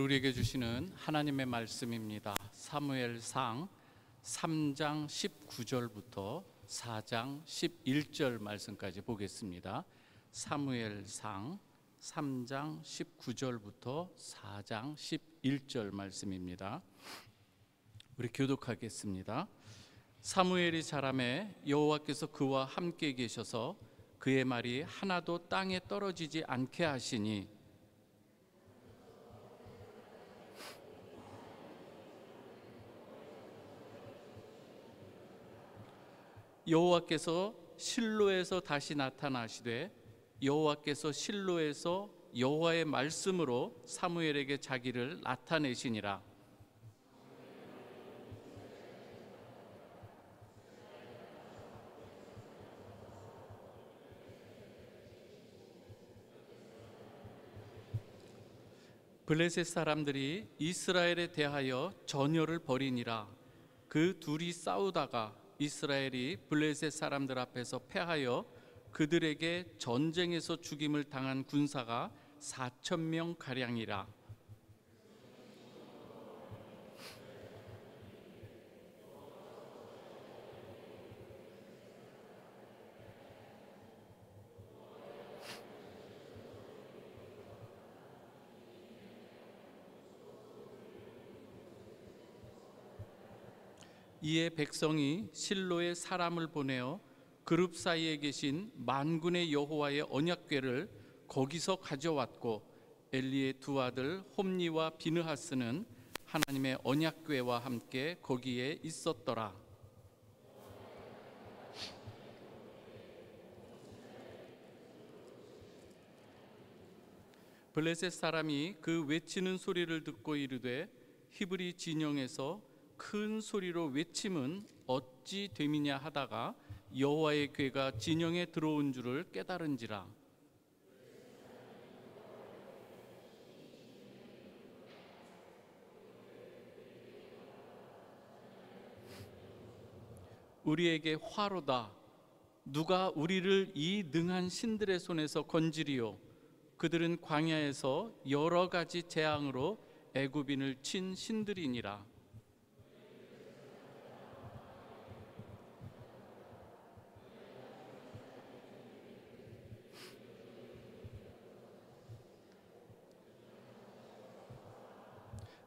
오늘 우리에게 주시는 하나님의 말씀입니다. 사무엘상 3장 19절부터 4장 11절 말씀까지 보겠습니다. 사무엘상 3장 19절부터 4장 11절 말씀입니다. 우리 교독하겠습니다. 사무엘이 자라매 여호와께서 그와 함께 계셔서 그의 말이 하나도 땅에 떨어지지 않게 하시니 여호와께서 실로에서 다시 나타나시되 여호와께서 실로에서 여호와의 말씀으로 사무엘에게 자기를 나타내시니라. 블레셋 사람들이 이스라엘에 대하여 전열을 벌이니라. 그 둘이 싸우다가 이스라엘이 블레셋 사람들 앞에서 패하여 그들에게 전쟁에서 죽임을 당한 군사가 4,000명 가량이라. 이에 백성이 실로에 사람을 보내어 그룹 사이에 계신 만군의 여호와의 언약궤를 거기서 가져왔고 엘리의 두 아들 홈니와 비느하스는 하나님의 언약궤와 함께 거기에 있었더라. 블레셋 사람이 그 외치는 소리를 듣고 이르되 히브리 진영에서 큰 소리로 외침은 어찌 됨이냐 하다가 여호와의 궤가 진영에 들어온 줄을 깨달은지라. 우리에게 화로다. 누가 우리를 이 능한 신들의 손에서 건지리요. 그들은 광야에서 여러 가지 재앙으로 애굽인을 친 신들이니라.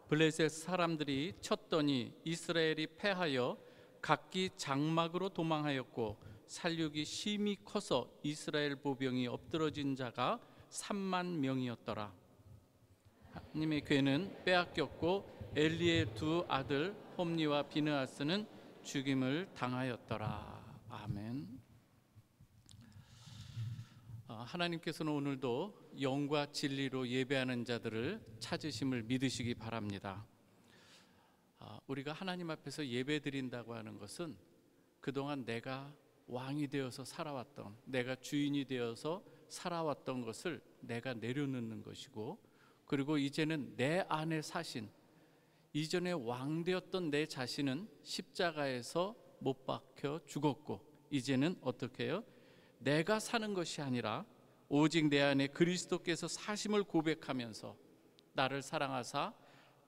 블레셋 사람들이 쳤더니 이스라엘이 패하여 각기 장막으로 도망하였고 살육이 심히 커서 이스라엘 보병이 엎드러진 자가 3만 명이었더라. 하나님의 궤는 빼앗겼고 엘리의 두 아들 홈니와 비느하스는 죽임을 당하였더라. 아멘. 하나님께서는 오늘도 영과 진리로 예배하는 자들을 찾으심을 믿으시기 바랍니다. 우리가 하나님 앞에서 예배드린다고 하는 것은 그동안 내가 왕이 되어서 살아왔던, 내가 주인이 되어서 살아왔던 것을 내가 내려놓는 것이고, 그리고 이제는 내 안에 사신, 이전에 왕 되었던 내 자신은 십자가에서 못 박혀 죽었고 이제는 어떻게 해요? 내가 사는 것이 아니라 오직 내 안에 그리스도께서 사심을 고백하면서 나를 사랑하사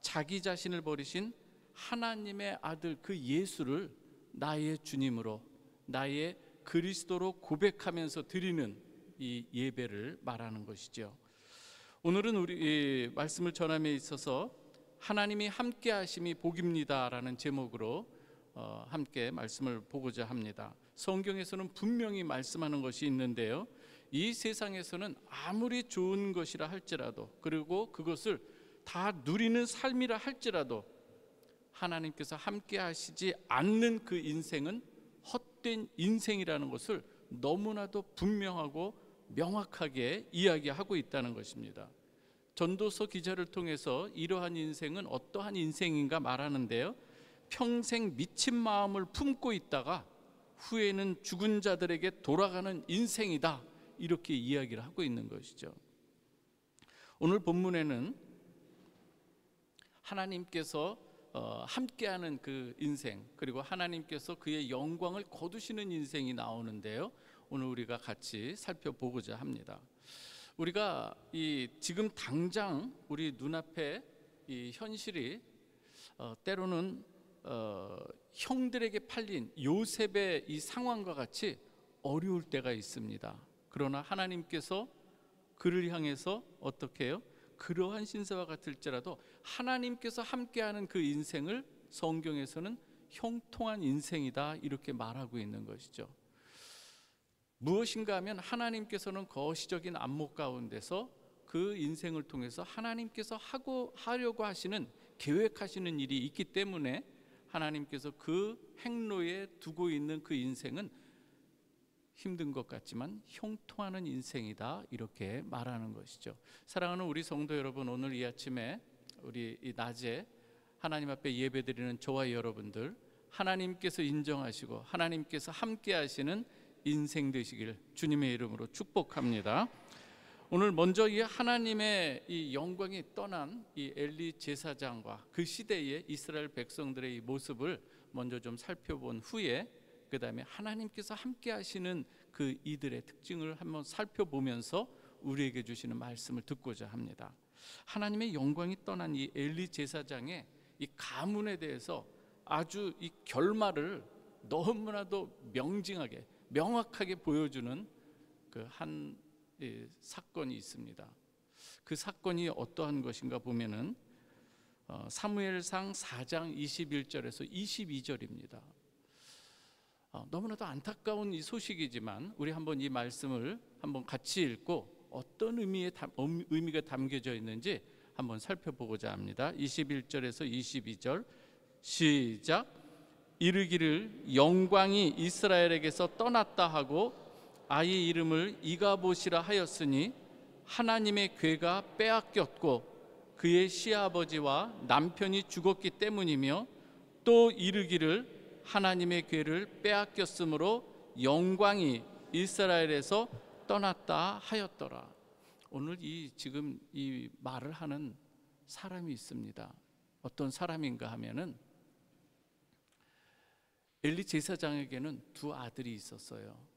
자기 자신을 버리신 하나님의 아들 그 예수를 나의 주님으로, 나의 그리스도로 고백하면서 드리는 이 예배를 말하는 것이죠. 오늘은 우리 말씀을 전함에 있어서 하나님이 함께 하심이 복입니다 라는 제목으로 함께 말씀을 보고자 합니다. 성경에서는 분명히 말씀하는 것이 있는데요, 이 세상에서는 아무리 좋은 것이라 할지라도, 그리고 그것을 다 누리는 삶이라 할지라도 하나님께서 함께 하시지 않는 그 인생은 헛된 인생이라는 것을 너무나도 분명하고 명확하게 이야기하고 있다는 것입니다. 전도서 기자를 통해서 이러한 인생은 어떠한 인생인가 말하는데요, 평생 미친 마음을 품고 있다가 후에는 죽은 자들에게 돌아가는 인생이다, 이렇게 이야기를 하고 있는 것이죠. 오늘 본문에는 하나님께서 함께하는 그 인생, 그리고 하나님께서 그의 영광을 거두시는 인생이 나오는데요, 오늘 우리가 같이 살펴보고자 합니다. 우리가 지금 당장 우리 눈앞에 이 현실이 때로는 형들에게 팔린 요셉의 이 상황과 같이 어려울 때가 있습니다. 그러나 하나님께서 그를 향해서 어떻게 해요? 그러한 신세와 같을지라도 하나님께서 함께하는 그 인생을 성경에서는 형통한 인생이다 이렇게 말하고 있는 것이죠. 무엇인가 하면 하나님께서는 거시적인 안목 가운데서 그 인생을 통해서 하나님께서 하려고 하시는 계획하시는 일이 있기 때문에 하나님께서 그 행로에 두고 있는 그 인생은 힘든 것 같지만 형통하는 인생이다 이렇게 말하는 것이죠. 사랑하는 우리 성도 여러분, 오늘 이 아침에 우리 이 낮에 하나님 앞에 예배드리는 저와 여러분들, 하나님께서 인정하시고 하나님께서 함께 하시는 인생 되시길 주님의 이름으로 축복합니다. 오늘 먼저 이 하나님의 이 영광이 떠난 이 엘리 제사장과 그 시대의 이스라엘 백성들의 이 모습을 먼저 좀 살펴본 후에 그 다음에 하나님께서 함께 하시는 그 이들의 특징을 한번 살펴보면서 우리에게 주시는 말씀을 듣고자 합니다. 하나님의 영광이 떠난 이 엘리 제사장의 이 가문에 대해서 아주 이 결말을 너무나도 명징하게 명확하게 보여주는 그 한 사건이 있습니다. 그 사건이 어떠한 것인가 보면은 사무엘상 4장 21절에서 22절입니다. 너무나도 안타까운 이 소식이지만 우리 한번 이 말씀을 한번 같이 읽고 어떤 의미가 담겨져 있는지 한번 살펴보고자 합니다. 21절에서 22절 시작. 이르기를 영광이 이스라엘에게서 떠났다 하고 아이 이름을 이가봇이라 하였으니 하나님의 궤가 빼앗겼고 그의 시아버지와 남편이 죽었기 때문이며, 또 이르기를 하나님의 궤를 빼앗겼으므로 영광이 이스라엘에서 떠났다 하였더라. 오늘 지금 이 말을 하는 사람이 있습니다. 어떤 사람인가 하면은 엘리 제사장에게는 두 아들이 있었어요.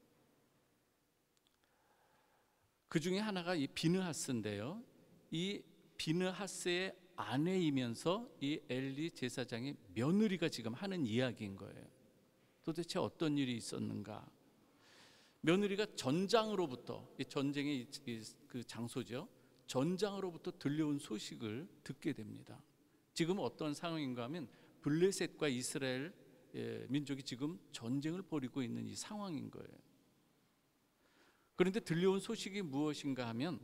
그 중에 하나가 이 비느하스인데요, 이 비느하스의 아내이면서 이 엘리 제사장의 며느리가 지금 하는 이야기인 거예요. 도대체 어떤 일이 있었는가? 며느리가 전장으로부터, 이 전쟁의 그 장소죠, 전장으로부터 들려온 소식을 듣게 됩니다. 지금 어떤 상황인가 하면 블레셋과 이스라엘 민족이 지금 전쟁을 벌이고 있는 이 상황인 거예요. 그런데 들려온 소식이 무엇인가 하면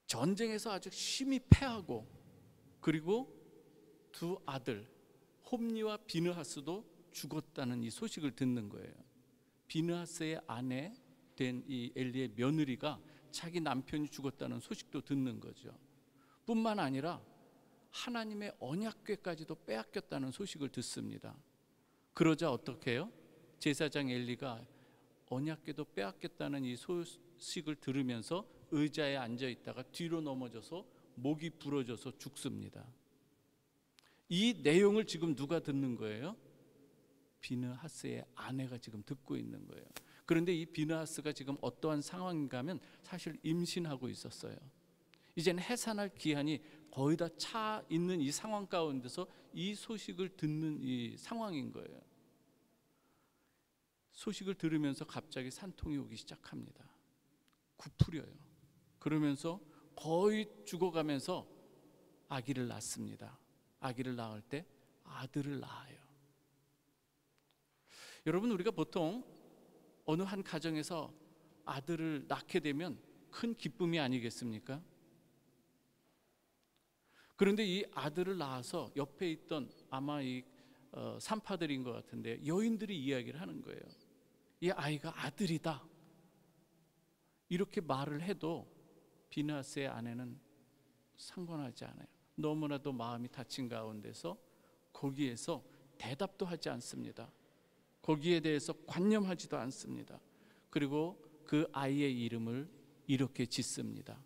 전쟁에서 아주 심히 패하고, 그리고 두 아들 홈리와 비느하스도 죽었다는 이 소식을 듣는 거예요. 비느하스의 아내 된 이 엘리의 며느리가 자기 남편이 죽었다는 소식도 듣는 거죠. 뿐만 아니라 하나님의 언약궤까지도 빼앗겼다는 소식을 듣습니다. 그러자 어떻게 해요? 제사장 엘리가 언약궤도 빼앗겼다는 이 소식을 들으면서 의자에 앉아 있다가 뒤로 넘어져서 목이 부러져서 죽습니다. 이 내용을 지금 누가 듣는 거예요? 비느하스의 아내가 지금 듣고 있는 거예요. 그런데 이 비느하스가 지금 어떠한 상황인가 하면 사실 임신하고 있었어요. 이제는 해산할 기한이 거의 다 차 있는 이 상황 가운데서 이 소식을 듣는 이 상황인 거예요. 소식을 들으면서 갑자기 산통이 오기 시작합니다. 구부려요. 그러면서 거의 죽어가면서 아기를 낳습니다. 아기를 낳을 때 아들을 낳아요. 여러분, 우리가 보통 어느 한 가정에서 아들을 낳게 되면 큰 기쁨이 아니겠습니까? 그런데 이 아들을 낳아서 옆에 있던 아마 이 산파들인 것 같은데 여인들이 이야기를 하는 거예요. 이 아이가 아들이다 이렇게 말을 해도 비느하스의 아내는 상관하지 않아요. 너무나도 마음이 다친 가운데서 거기에서 대답도 하지 않습니다. 거기에 대해서 관념하지도 않습니다. 그리고 그 아이의 이름을 이렇게 짓습니다.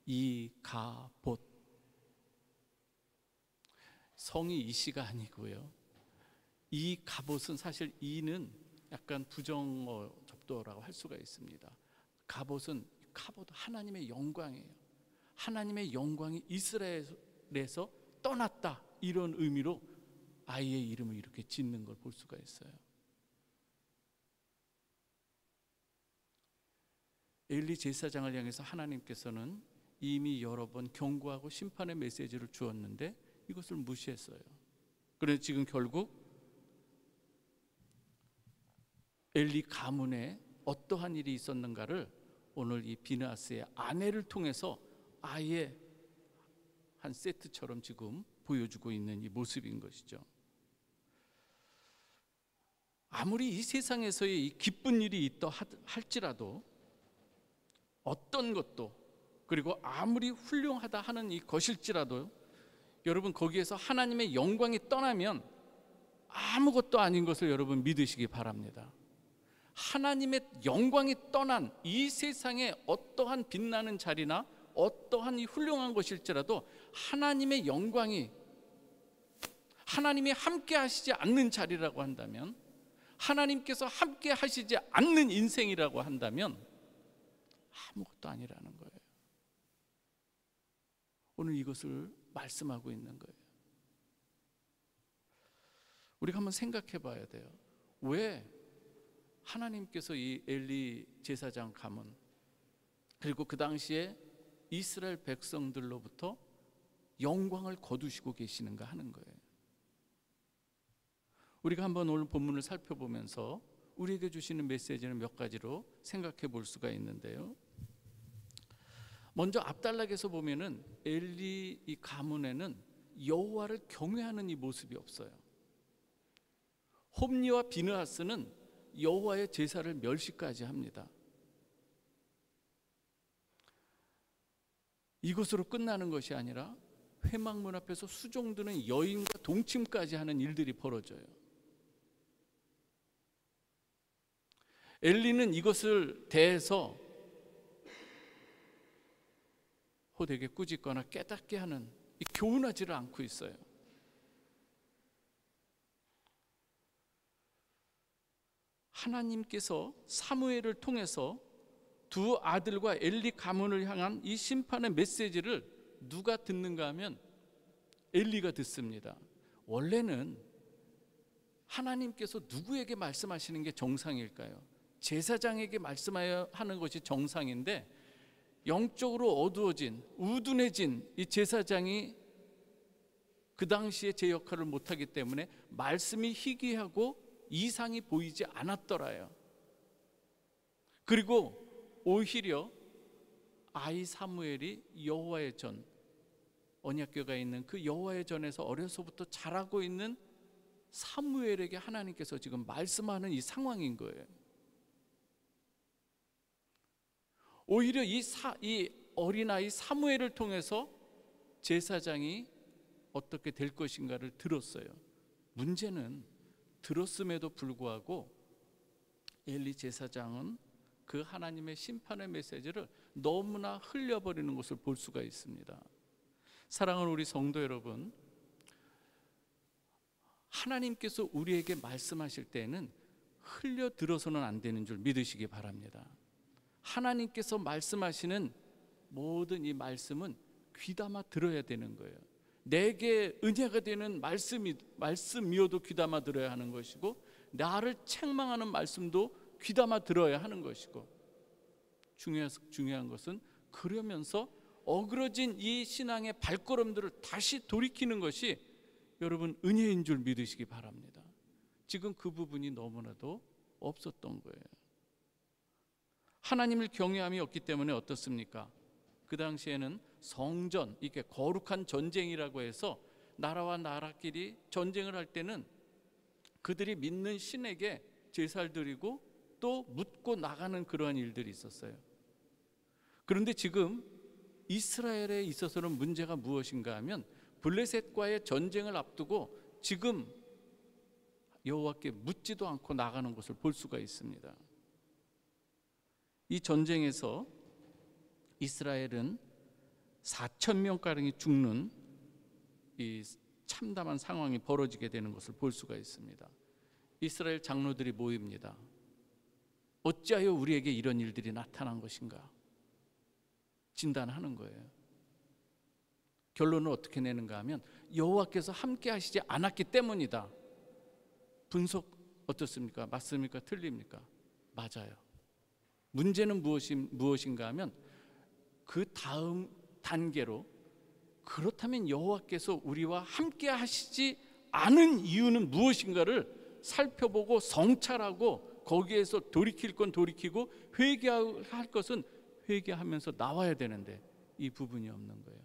이가봇. 성이 이시가 아니고요, 이가봇은 사실 이는 약간 부정어 접도라고 할 수가 있습니다. 가봇은 하나님의 영광이에요. 하나님의 영광이 이스라엘에서 떠났다, 이런 의미로 아이의 이름을 이렇게 짓는 걸 볼 수가 있어요. 엘리 제사장을 향해서 하나님께서는 이미 여러 번 경고하고 심판의 메시지를 주었는데 이것을 무시했어요. 그래서 지금 결국 엘리 가문에 어떠한 일이 있었는가를 오늘 이 비느하스의 아내를 통해서 아예 한 세트처럼 지금 보여주고 있는 이 모습인 것이죠. 아무리 이 세상에서의 이 기쁜 일이 있다 할지라도, 어떤 것도, 그리고 아무리 훌륭하다 하는 이 것일지라도, 여러분 거기에서 하나님의 영광이 떠나면 아무것도 아닌 것을 여러분 믿으시기 바랍니다. 하나님의 영광이 떠난 이 세상에 어떠한 빛나는 자리나 어떠한 이 훌륭한 것일지라도 하나님의 영광이, 하나님이 함께 하시지 않는 자리라고 한다면, 하나님께서 함께 하시지 않는 인생이라고 한다면 아무것도 아니라는 거예요. 오늘 이것을 말씀하고 있는 거예요. 우리가 한번 생각해 봐야 돼요. 왜 하나님께서 이 엘리 제사장 가문, 그리고 그 당시에 이스라엘 백성들로부터 영광을 거두시고 계시는가 하는 거예요. 우리가 한번 오늘 본문을 살펴보면서 우리에게 주시는 메시지는 몇 가지로 생각해 볼 수가 있는데요. 먼저 앞단락에서 보면은 엘리 이 가문에는 여호와를 경외하는 이 모습이 없어요. 홈리와 비느하스는 여호와의 제사를 멸시까지 합니다. 이것으로 끝나는 것이 아니라 회막문 앞에서 수종드는 여인과 동침까지 하는 일들이 벌어져요. 엘리는 이것을 대해서 호되게 꾸짖거나 깨닫게 하는, 교훈하지를 않고 있어요. 하나님께서 사무엘을 통해서 두 아들과 엘리 가문을 향한 이 심판의 메시지를 누가 듣는가 하면 엘리가 듣습니다. 원래는 하나님께서 누구에게 말씀하시는 게 정상일까요? 제사장에게 말씀하여 하는 것이 정상인데, 영적으로 어두워진, 우둔해진 이 제사장이 그 당시에 제 역할을 못하기 때문에 말씀이 희귀하고 이상이 보이지 않았더라요. 그리고 오히려 아이 사무엘이 여호와의 전, 언약궤가 있는 그 여호와의 전에서 어려서부터 자라고 있는 사무엘에게 하나님께서 지금 말씀하는 이 상황인 거예요. 오히려 이 어린아이 사무엘을 통해서 제사장이 어떻게 될 것인가를 들었어요. 문제는 들었음에도 불구하고 엘리 제사장은 그 하나님의 심판의 메시지를 너무나 흘려버리는 것을 볼 수가 있습니다. 사랑하는 우리 성도 여러분, 하나님께서 우리에게 말씀하실 때에는 흘려들어서는 안 되는 줄 믿으시기 바랍니다. 하나님께서 말씀하시는 모든 이 말씀은 귀담아 들어야 되는 거예요. 내게 은혜가 되는 말씀이어도 귀담아 들어야 하는 것이고, 나를 책망하는 말씀도 귀담아 들어야 하는 것이고, 중요한 것은 그러면서 어그러진 이 신앙의 발걸음들을 다시 돌이키는 것이 여러분 은혜인 줄 믿으시기 바랍니다. 지금 그 부분이 너무나도 없었던 거예요. 하나님을 경외함이 없기 때문에 어떻습니까? 그 당시에는 성전, 이렇게 거룩한 전쟁이라고 해서 나라와 나라끼리 전쟁을 할 때는 그들이 믿는 신에게 제사를 드리고 또 묻고 나가는 그러한 일들이 있었어요. 그런데 지금 이스라엘에 있어서는 문제가 무엇인가 하면, 블레셋과의 전쟁을 앞두고 지금 여호와께 묻지도 않고 나가는 것을 볼 수가 있습니다. 이 전쟁에서 이스라엘은 4,000명가량이 죽는 이 참담한 상황이 벌어지게 되는 것을 볼 수가 있습니다. 이스라엘 장로들이 모입니다. 어찌하여 우리에게 이런 일들이 나타난 것인가 진단하는 거예요. 결론을 어떻게 내는가 하면 여호와께서 함께 하시지 않았기 때문이다. 분석 어떻습니까? 맞습니까? 틀립니까? 맞아요. 문제는 무엇인가 하면 그 다음 단계로, 그렇다면 여호와께서 우리와 함께 하시지 않은 이유는 무엇인가를 살펴보고 성찰하고 거기에서 돌이킬 건 돌이키고 회개할 것은 회개하면서 나와야 되는데 이 부분이 없는 거예요.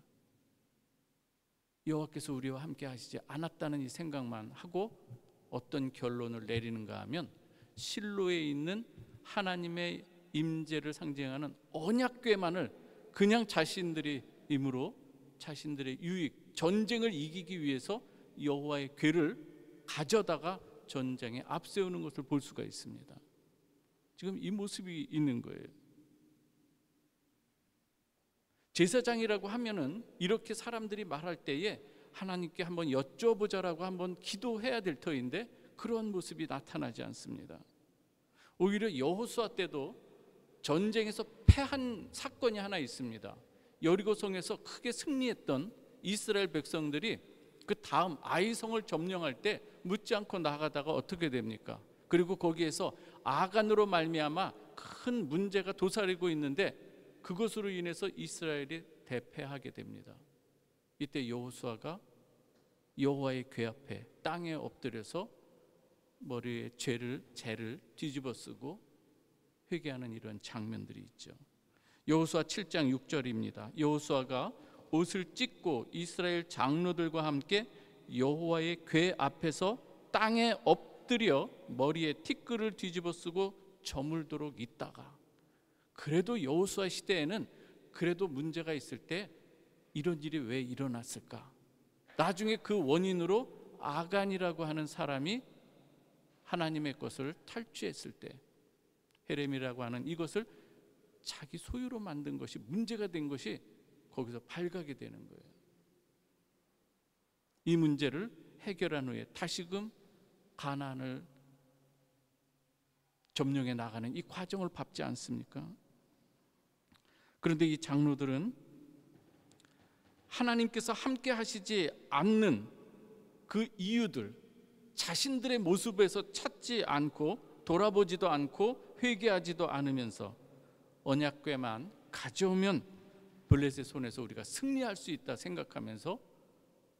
여호와께서 우리와 함께 하시지 않았다는 이 생각만 하고 어떤 결론을 내리는가 하면 실로에 있는 하나님의 임재를 상징하는 언약궤만을 그냥 자신들의 힘으로 자신들의 유익, 전쟁을 이기기 위해서 여호와의 궤를 가져다가 전쟁에 앞세우는 것을 볼 수가 있습니다. 지금 이 모습이 있는 거예요. 제사장이라고 하면은 이렇게 사람들이 말할 때에 하나님께 한번 여쭤보자라고 한번 기도해야 될 터인데 그런 모습이 나타나지 않습니다. 오히려 여호수아 때도 전쟁에서 패한 사건이 하나 있습니다. 여리고성에서 크게 승리했던 이스라엘 백성들이 그 다음 아이성을 점령할 때 묻지 않고 나가다가 어떻게 됩니까? 그리고 거기에서 아간으로 말미암아 큰 문제가 도사리고 있는데 그것으로 인해서 이스라엘이 대패하게 됩니다. 이때 여호수아가 여호와의 궤 앞에 땅에 엎드려서 머리에 재를 뒤집어 쓰고 회개하는 이런 장면들이 있죠. 여호수아 7장 6절입니다. 여호수아가 옷을 찢고 이스라엘 장로들과 함께 여호와의 궤 앞에서 땅에 엎드려 머리에 티끌을 뒤집어 쓰고 저물도록 있다가, 그래도 여호수아 시대에는 그래도 문제가 있을 때 이런 일이 왜 일어났을까? 나중에 그 원인으로 아간이라고 하는 사람이 하나님의 것을 탈취했을 때 헤렘이라고 하는 이것을 자기 소유로 만든 것이 문제가 된 것이 거기서 발각이 되는 거예요. 이 문제를 해결한 후에 다시금 가나안을 점령해 나가는 이 과정을 밟지 않습니까? 그런데 이 장로들은 하나님께서 함께 하시지 않는 그 이유들, 자신들의 모습에서 찾지 않고 돌아보지도 않고 회개하지도 않으면서 언약궤만 가져오면 블레셋의 손에서 우리가 승리할 수 있다 생각하면서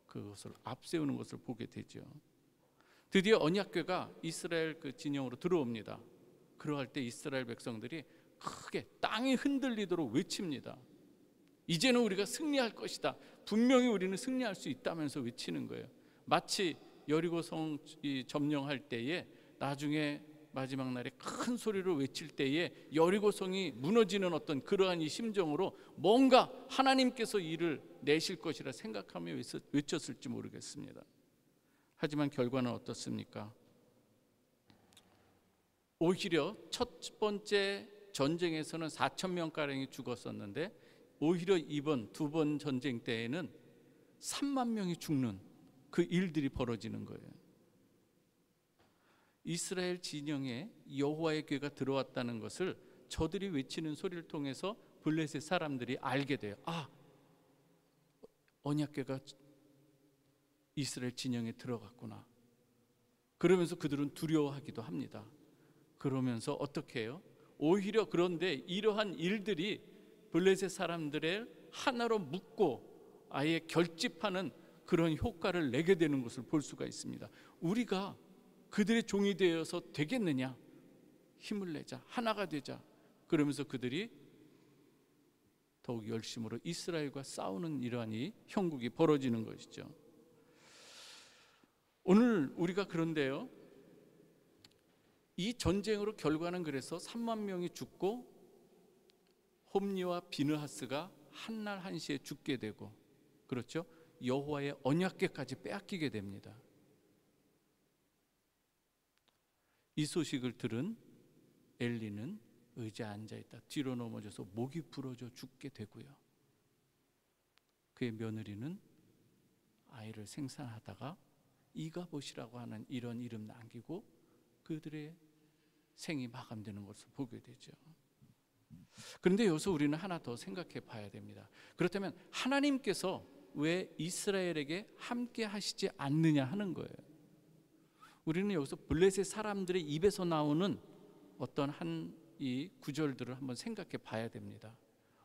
그것을 앞세우는 것을 보게 되죠. 드디어 언약궤가 이스라엘 그 진영으로 들어옵니다. 그러할 때 이스라엘 백성들이 크게 땅이 흔들리도록 외칩니다. 이제는 우리가 승리할 것이다. 분명히 우리는 승리할 수 있다면서 외치는 거예요. 마치 여리고성 점령할 때에 나중에 마지막 날에 큰 소리로 외칠 때에 여리고성이 무너지는 어떤 그러한 이 심정으로 뭔가 하나님께서 일을 내실 것이라 생각하며 외쳤을지 모르겠습니다. 하지만 결과는 어떻습니까? 오히려 첫 번째 전쟁에서는 4,000명가량이 죽었었는데 오히려 이번 두 번 전쟁 때에는 3만 명이 죽는 그 일들이 벌어지는 거예요. 이스라엘 진영에 여호와의 궤가 들어왔다는 것을 저들이 외치는 소리를 통해서 블레셋 사람들이 알게 돼요. 아, 언약궤가 이스라엘 진영에 들어갔구나. 그러면서 그들은 두려워하기도 합니다. 그러면서 어떻게 해요? 오히려 그런데 이러한 일들이 블레셋 사람들의 하나로 묶고 아예 결집하는 그런 효과를 내게 되는 것을 볼 수가 있습니다. 우리가 그들의 종이 되어서 되겠느냐? 힘을 내자, 하나가 되자. 그러면서 그들이 더욱 열심으로 이스라엘과 싸우는 이러한 이 형국이 벌어지는 것이죠. 오늘 우리가 그런데요, 이 전쟁으로 결과는 그래서 3만 명이 죽고 홈리와 비느하스가 한날 한시에 죽게 되고, 그렇죠? 여호와의 언약궤까지 빼앗기게 됩니다. 이 소식을 들은 엘리는 의자에 앉아있다 뒤로 넘어져서 목이 부러져 죽게 되고요, 그의 며느리는 아이를 생산하다가 이가봇이라고 하는 이런 이름 남기고 그들의 생이 마감되는 것을 보게 되죠. 그런데 여기서 우리는 하나 더 생각해 봐야 됩니다. 그렇다면 하나님께서 왜 이스라엘에게 함께 하시지 않느냐 하는 거예요. 우리는 여기서 블레셋 사람들의 입에서 나오는 어떤 한 이 구절들을 한번 생각해 봐야 됩니다.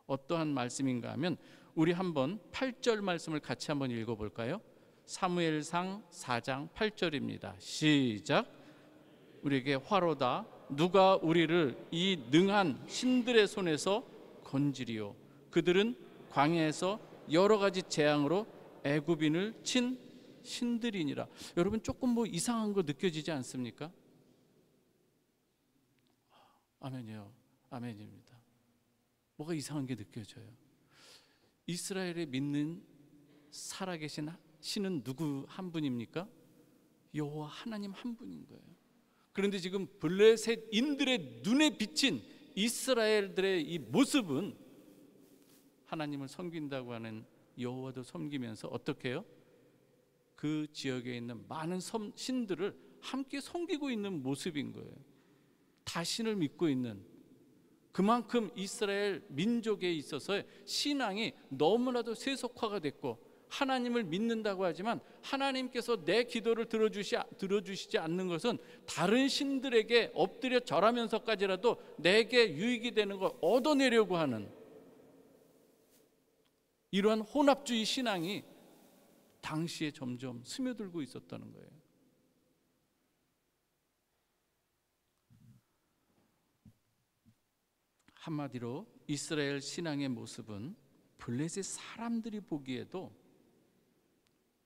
어떠한 말씀인가 하면 우리 한번 8절 말씀을 같이 한번 읽어볼까요? 사무엘상 4장 8절입니다. 시작. 우리에게 화로다. 누가 우리를 이 능한 신들의 손에서 건지리요. 그들은 광야에서 여러 가지 재앙으로 애굽인을 친 신들이니라. 여러분 조금 뭐 이상한 거 느껴지지 않습니까? 아멘이요. 아멘입니다. 뭐가 이상한 게 느껴져요. 이스라엘에 믿는 살아계신 신은 누구 한 분입니까? 여호와 하나님 한 분인 거예요. 그런데 지금 블레셋인들의 눈에 비친 이스라엘들의 이 모습은 하나님을 섬긴다고 하는 여호와도 섬기면서 어떻게 해요? 그 지역에 있는 많은 신들을 함께 섬기고 있는 모습인 거예요. 다 신을 믿고 있는, 그만큼 이스라엘 민족에 있어서 신앙이 너무나도 세속화가 됐고, 하나님을 믿는다고 하지만 하나님께서 내 기도를 들어주시지 않는 것은 다른 신들에게 엎드려 절하면서까지라도 내게 유익이 되는 걸 얻어내려고 하는 이러한 혼합주의 신앙이 당시에 점점 스며들고 있었다는 거예요. 한마디로 이스라엘 신앙의 모습은 블레셋 사람들이 보기에도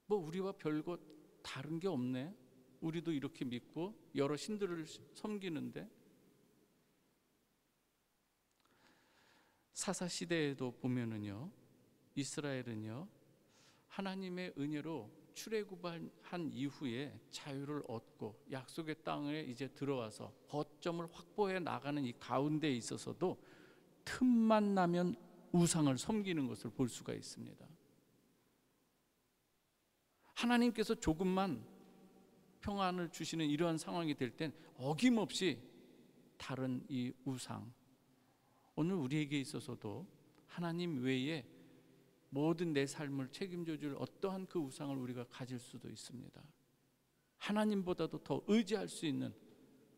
뭐 우리와 별거 다른 게 없네, 우리도 이렇게 믿고 여러 신들을 섬기는데, 사사시대에도 보면은요, 이스라엘은요 하나님의 은혜로 출애굽한 이후에 자유를 얻고 약속의 땅에 이제 들어와서 거점을 확보해 나가는 이 가운데에 있어서도 틈만 나면 우상을 섬기는 것을 볼 수가 있습니다. 하나님께서 조금만 평안을 주시는 이러한 상황이 될 땐 어김없이 다른 이 우상, 오늘 우리에게 있어서도 하나님 외에 모든 내 삶을 책임져 줄 어떠한 그 우상을 우리가 가질 수도 있습니다. 하나님보다도 더 의지할 수 있는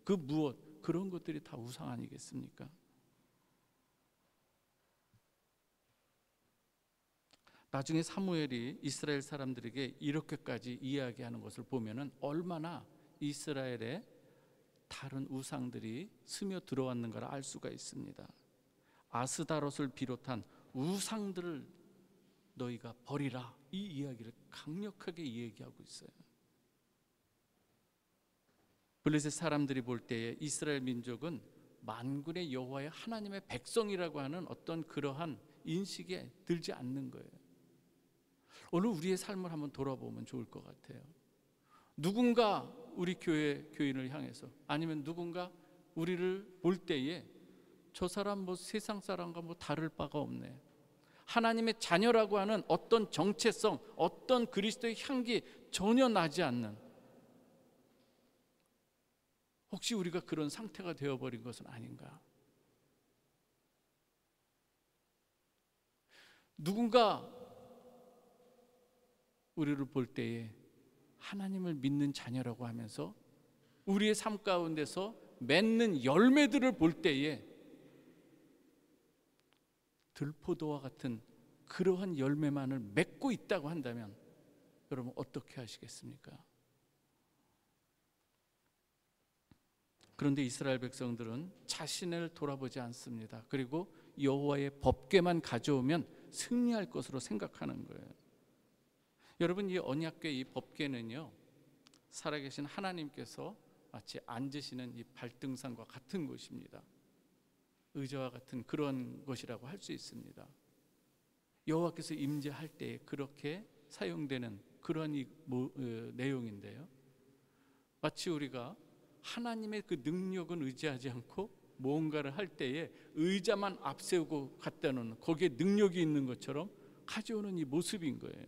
그 무엇, 그런 것들이 다 우상 아니겠습니까? 나중에 사무엘이 이스라엘 사람들에게 이렇게까지 이야기하는 것을 보면은 얼마나 이스라엘에 다른 우상들이 스며 들어왔는가를 알 수가 있습니다. 아스다롯을 비롯한 우상들을 너희가 버리라, 이 이야기를 강력하게 이야기하고 있어요. 블레셋 사람들이 볼 때에 이스라엘 민족은 만군의 여호와의 하나님의 백성이라고 하는 어떤 그러한 인식에 들지 않는 거예요. 오늘 우리의 삶을 한번 돌아보면 좋을 것 같아요. 누군가 우리 교인을 향해서, 아니면 누군가 우리를 볼 때에 저 사람 뭐 세상 사람과 뭐 다를 바가 없네, 하나님의 자녀라고 하는 어떤 정체성, 어떤 그리스도의 향기 전혀 나지 않는, 혹시 우리가 그런 상태가 되어버린 것은 아닌가? 누군가 우리를 볼 때에 하나님을 믿는 자녀라고 하면서 우리의 삶 가운데서 맺는 열매들을 볼 때에 들포도와 같은 그러한 열매만을 맺고 있다고 한다면 여러분 어떻게 하시겠습니까? 그런데 이스라엘 백성들은 자신을 돌아보지 않습니다. 그리고 여호와의 법궤만 가져오면 승리할 것으로 생각하는 거예요. 여러분, 이 언약궤, 이 법궤는요, 살아계신 하나님께서 마치 앉으시는 이 발등상과 같은 것입니다. 의자와 같은 그런 것이라고 할 수 있습니다. 여호와께서 임재할 때 그렇게 사용되는 그런 내용인데요, 마치 우리가 하나님의 그 능력은 의지하지 않고 뭔가를 할 때에 의자만 앞세우고 갖다 놓는, 거기에 능력이 있는 것처럼 가져오는 이 모습인 거예요.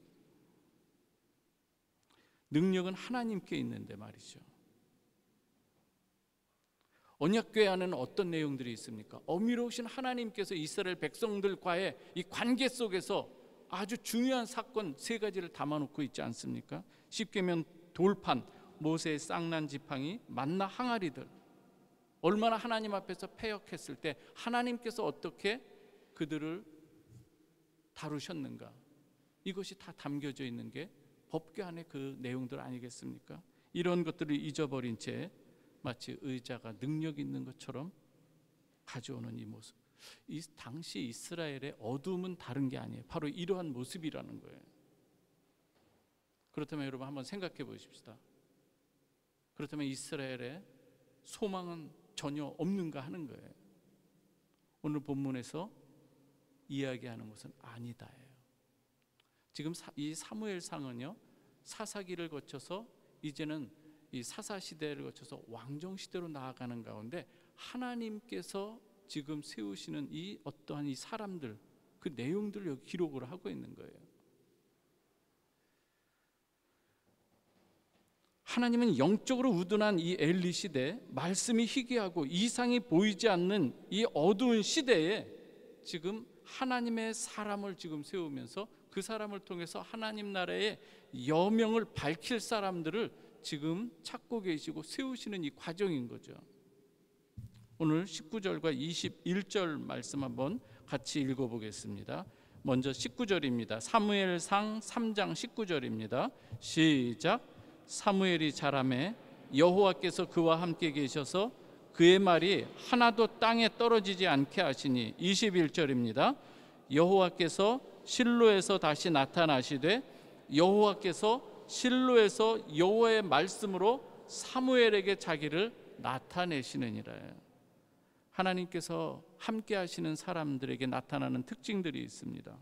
능력은 하나님께 있는데 말이죠. 언약궤 안에는 어떤 내용들이 있습니까? 어미로우신 하나님께서 이스라엘 백성들과의 이 관계 속에서 아주 중요한 사건 세 가지를 담아놓고 있지 않습니까? 십계명 돌판, 모세의 쌍난 지팡이, 만나 항아리들. 얼마나 하나님 앞에서 패역했을 때 하나님께서 어떻게 그들을 다루셨는가, 이것이 다 담겨져 있는 게 법궤 안에 그 내용들 아니겠습니까? 이런 것들을 잊어버린 채 마치 의자가 능력 있는 것처럼 가져오는 이 모습, 이 당시 이스라엘의 어둠은 다른 게 아니에요. 바로 이러한 모습이라는 거예요. 그렇다면 여러분 한번 생각해 보십시다. 그렇다면 이스라엘의 소망은 전혀 없는가 하는 거예요. 오늘 본문에서 이야기하는 것은 아니다예요. 지금 이 사무엘상은요, 사사기를 거쳐서 이제는 이 사사 시대를 거쳐서 왕정 시대로 나아가는 가운데 하나님께서 지금 세우시는 이 어떠한 이 사람들, 그 내용들을 여기 기록을 하고 있는 거예요. 하나님은 영적으로 우둔한 이 엘리 시대, 말씀이 희귀하고 이상이 보이지 않는 이 어두운 시대에 지금 하나님의 사람을 지금 세우면서 그 사람을 통해서 하나님 나라의 여명을 밝힐 사람들을 지금 찾고 계시고 세우시는 이 과정인 거죠. 오늘 19절과 21절 말씀 한번 같이 읽어보겠습니다. 먼저 19절입니다. 사무엘상 3장 19절입니다. 시작. 사무엘이 자라매 여호와께서 그와 함께 계셔서 그의 말이 하나도 땅에 떨어지지 않게 하시니. 21절입니다. 여호와께서 실로에서 다시 나타나시되 여호와께서 실로에서 여호와의 말씀으로 사무엘에게 자기를 나타내시느니라. 하나님께서 함께 하시는 사람들에게 나타나는 특징들이 있습니다.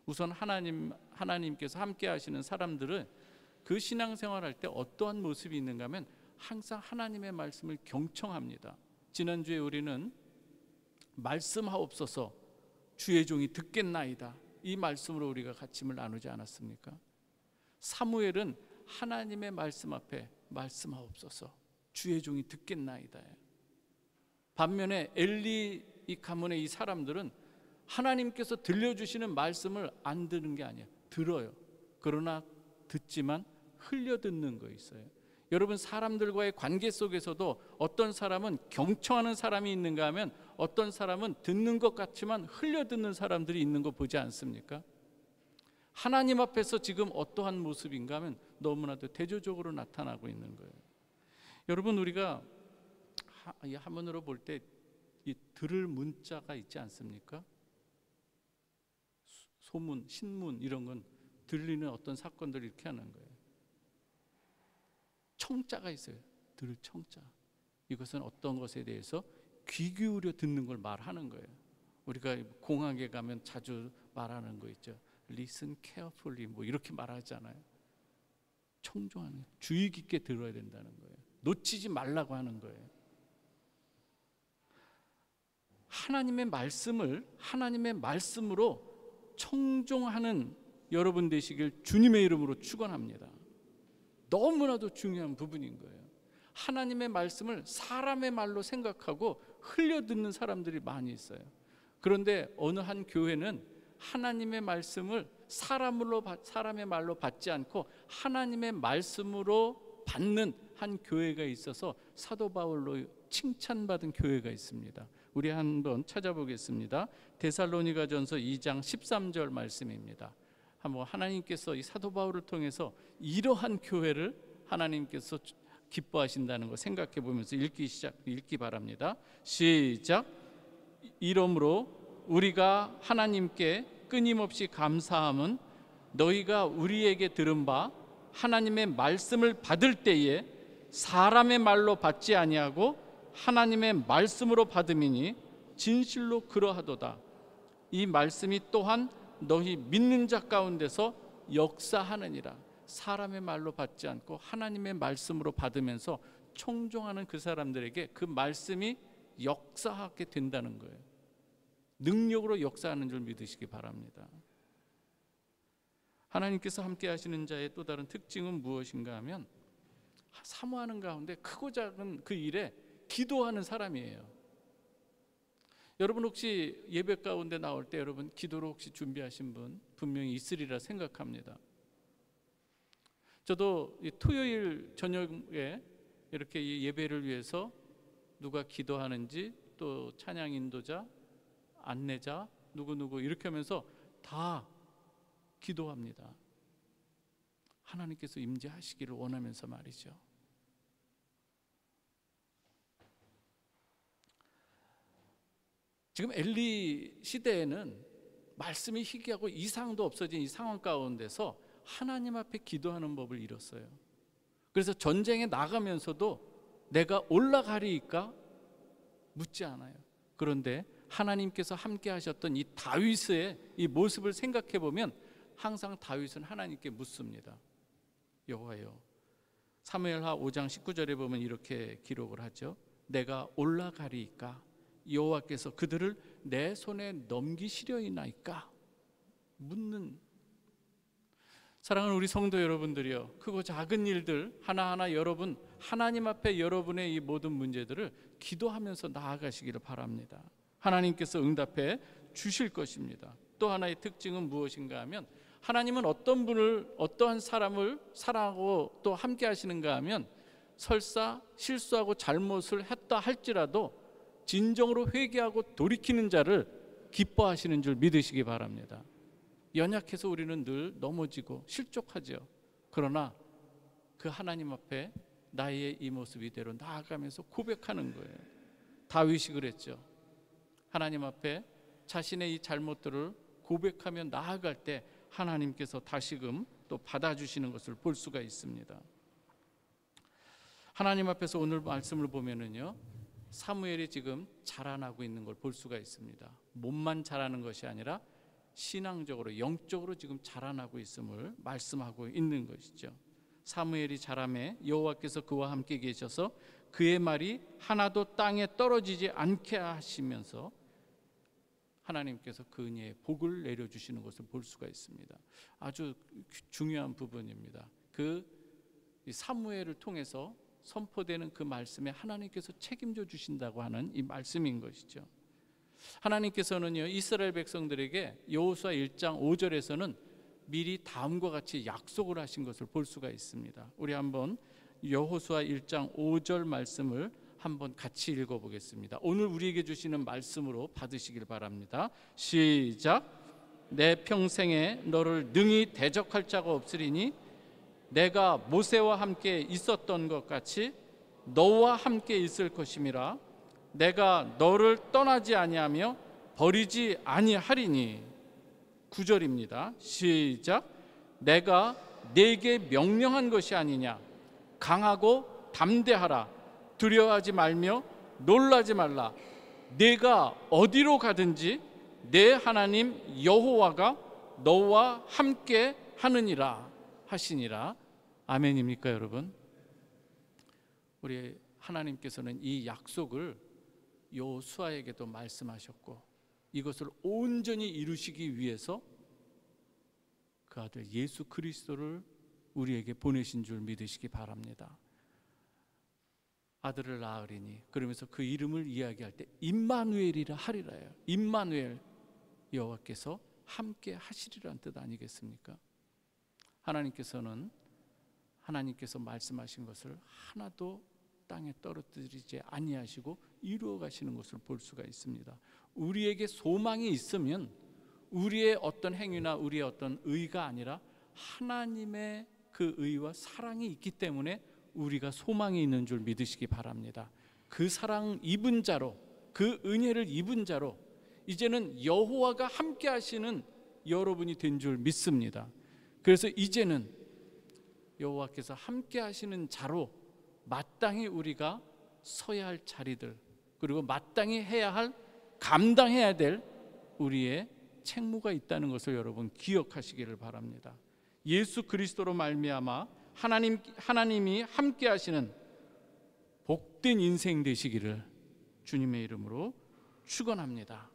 우선 하나님께서 함께 하시는 사람들은 그 신앙생활할 때 어떠한 모습이 있는가 하면 항상 하나님의 말씀을 경청합니다. 지난주에 우리는 말씀하옵소서 주의 종이 듣겠나이다, 이 말씀으로 우리가 가침을 나누지 않았습니까? 사무엘은 하나님의 말씀 앞에 말씀하옵소서 주의 종이 듣겠나이다. 반면에 엘리 이 가문의 이 사람들은 하나님께서 들려주시는 말씀을 안 듣는 게 아니에요. 들어요. 그러나 듣지만 흘려 듣는 거 있어요. 여러분, 사람들과의 관계 속에서도 어떤 사람은 경청하는 사람이 있는가 하면 어떤 사람은 듣는 것 같지만 흘려 듣는 사람들이 있는 거 보지 않습니까? 하나님 앞에서 지금 어떠한 모습인가 하면 너무나도 대조적으로 나타나고 있는 거예요. 여러분, 우리가 한문으로 볼 때 이 들을 문자가 있지 않습니까? 소문, 신문 이런 건 들리는 어떤 사건들을 이렇게 하는 거예요. 청자가 있어요. 들을 청자. 이것은 어떤 것에 대해서 귀 기울여 듣는 걸 말하는 거예요. 우리가 공항에 가면 자주 말하는 거 있죠. Listen carefully 뭐 이렇게 말하잖아요. 청종하는, 주의 깊게 들어야 된다는 거예요. 놓치지 말라고 하는 거예요. 하나님의 말씀을 하나님의 말씀으로 청종하는 여러분 되시길 주님의 이름으로 축원합니다. 너무나도 중요한 부분인 거예요. 하나님의 말씀을 사람의 말로 생각하고 흘려듣는 사람들이 많이 있어요. 그런데 어느 한 교회는 하나님의 말씀을 사람의 말로 받지 않고 하나님의 말씀으로 받는 한 교회가 있어서 사도 바울로 칭찬받은 교회가 있습니다. 우리 한번 찾아보겠습니다. 데살로니가전서 2장 13절 말씀입니다. 한번 하나님께서 이 사도 바울을 통해서 이러한 교회를 하나님께서 기뻐하신다는 거 생각해 보면서 읽기 바랍니다. 시작. 이러므로 우리가 하나님께 끊임없이 감사함은 너희가 우리에게 들은 바 하나님의 말씀을 받을 때에 사람의 말로 받지 아니하고 하나님의 말씀으로 받음이니 진실로 그러하도다. 이 말씀이 또한 너희 믿는 자 가운데서 역사하느니라. 사람의 말로 받지 않고 하나님의 말씀으로 받으면서 청종하는 그 사람들에게 그 말씀이 역사하게 된다는 거예요. 능력으로 역사하는 줄 믿으시기 바랍니다. 하나님께서 함께 하시는 자의 또 다른 특징은 무엇인가 하면 사모하는 가운데 크고 작은 그 일에 기도하는 사람이에요. 여러분 혹시 예배 가운데 나올 때 여러분 기도로 혹시 준비하신 분 분명히 있으리라 생각합니다. 저도 이 토요일 저녁에 이렇게 이 예배를 위해서 누가 기도하는지, 또 찬양 인도자, 안내자, 누구누구 이렇게 하면서 다 기도합니다. 하나님께서 임재하시기를 원하면서 말이죠. 지금 엘리 시대에는 말씀이 희귀하고 이상도 없어진 이 상황 가운데서 하나님 앞에 기도하는 법을 잃었어요. 그래서 전쟁에 나가면서도 내가 올라가리이까 묻지 않아요. 그런데 하나님께서 함께 하셨던 이 다윗의 이 모습을 생각해 보면 항상 다윗은 하나님께 묻습니다. 여호와여, 사무엘하 5장 19절에 보면 이렇게 기록을 하죠. 내가 올라가리이까 여호와께서 그들을 내 손에 넘기시려이나이까 묻는. 사랑하는 우리 성도 여러분들이여, 크고 작은 일들 하나하나 여러분 하나님 앞에 여러분의 이 모든 문제들을 기도하면서 나아가시기를 바랍니다. 하나님께서 응답해 주실 것입니다. 또 하나의 특징은 무엇인가 하면 하나님은 어떤 분을, 어떠한 사람을 사랑하고 또 함께 하시는가 하면 설사 실수하고 잘못을 했다 할지라도 진정으로 회개하고 돌이키는 자를 기뻐하시는 줄 믿으시기 바랍니다. 연약해서 우리는 늘 넘어지고 실족하죠. 그러나 그 하나님 앞에 나의 이 모습 이대로 나아가면서 고백하는 거예요. 다윗이 그랬죠. 하나님 앞에 자신의 이 잘못들을 고백하며 나아갈 때 하나님께서 다시금 또 받아주시는 것을 볼 수가 있습니다. 하나님 앞에서 오늘 말씀을 보면은요, 사무엘이 지금 자라나고 있는 걸 볼 수가 있습니다. 몸만 자라는 것이 아니라 신앙적으로 영적으로 지금 자라나고 있음을 말씀하고 있는 것이죠. 사무엘이 자라매 여호와께서 그와 함께 계셔서 그의 말이 하나도 땅에 떨어지지 않게 하시면서 하나님께서 그 은혜의 복을 내려주시는 것을 볼 수가 있습니다. 아주 중요한 부분입니다. 그 사무엘을 통해서 선포되는 그 말씀에 하나님께서 책임져 주신다고 하는 이 말씀인 것이죠. 하나님께서는요, 이스라엘 백성들에게 여호수아 1장 5절에서는 미리 다음과 같이 약속을 하신 것을 볼 수가 있습니다. 우리 한번 여호수아 1장 5절 말씀을 한번 같이 읽어보겠습니다. 오늘 우리에게 주시는 말씀으로 받으시길 바랍니다. 시작. 내 평생에 너를 능히 대적할 자가 없으리니 내가 모세와 함께 있었던 것 같이 너와 함께 있을 것임이라. 내가 너를 떠나지 아니하며 버리지 아니하리니. 9절입니다. 시작. 내가 네게 명령한 것이 아니냐. 강하고 담대하라. 두려워하지 말며 놀라지 말라. 네가 어디로 가든지 내 하나님 여호와가 너와 함께 하느니라 하시니라. 아멘입니까 여러분? 우리 하나님께서는 이 약속을 여호수아에게도 말씀하셨고 이것을 온전히 이루시기 위해서 그 아들 예수 그리스도를 우리에게 보내신 줄 믿으시기 바랍니다. 아들을 낳으리니, 그러면서 그 이름을 이야기할 때 임마누엘이라 하리라요. 임마누엘, 여호와께서 함께 하시리라는 뜻 아니겠습니까? 하나님께서 말씀하신 것을 하나도 땅에 떨어뜨리지 아니하시고 이루어 가시는 것을 볼 수가 있습니다. 우리에게 소망이 있으면 우리의 어떤 행위나 우리의 어떤 의가 아니라 하나님의 그 의와 사랑이 있기 때문에 우리가 소망이 있는 줄 믿으시기 바랍니다. 그 사랑 입은 자로, 그 은혜를 입은 자로 이제는 여호와가 함께 하시는 여러분이 된 줄 믿습니다. 그래서 이제는 여호와께서 함께 하시는 자로 마땅히 우리가 서야 할 자리들, 그리고 마땅히 해야 할, 감당해야 될 우리의 책무가 있다는 것을 여러분 기억하시기를 바랍니다. 예수 그리스도로 말미암아 하나님이 함께 하시는 복된 인생 되시기를 주님의 이름으로 축원합니다.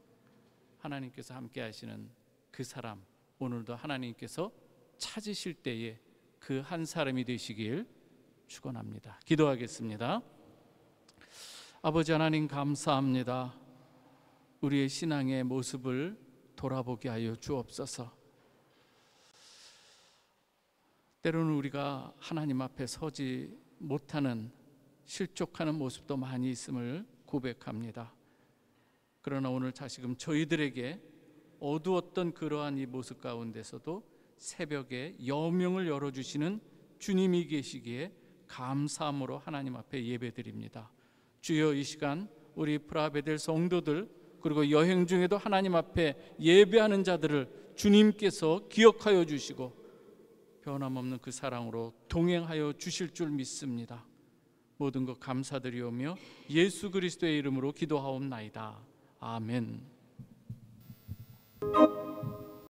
하나님께서 함께 하시는 그 사람, 오늘도 하나님께서 찾으실 때에 그 한 사람이 되시길 축원합니다. 기도하겠습니다. 아버지 하나님 감사합니다. 우리의 신앙의 모습을 돌아보게 하여 주옵소서. 때로는 우리가 하나님 앞에 서지 못하는 실족하는 모습도 많이 있음을 고백합니다. 그러나 오늘 다시금 저희들에게 어두웠던 그러한 이 모습 가운데서도 새벽에 여명을 열어주시는 주님이 계시기에 감사함으로 하나님 앞에 예배드립니다. 주여, 이 시간 우리 프라베델 성도들 그리고 여행 중에도 하나님 앞에 예배하는 자들을 주님께서 기억하여 주시고 변함없는 그 사랑으로 동행하여 주실 줄 믿습니다. 모든 것 감사드리오며 예수 그리스도의 이름으로 기도하옵나이다. 아멘.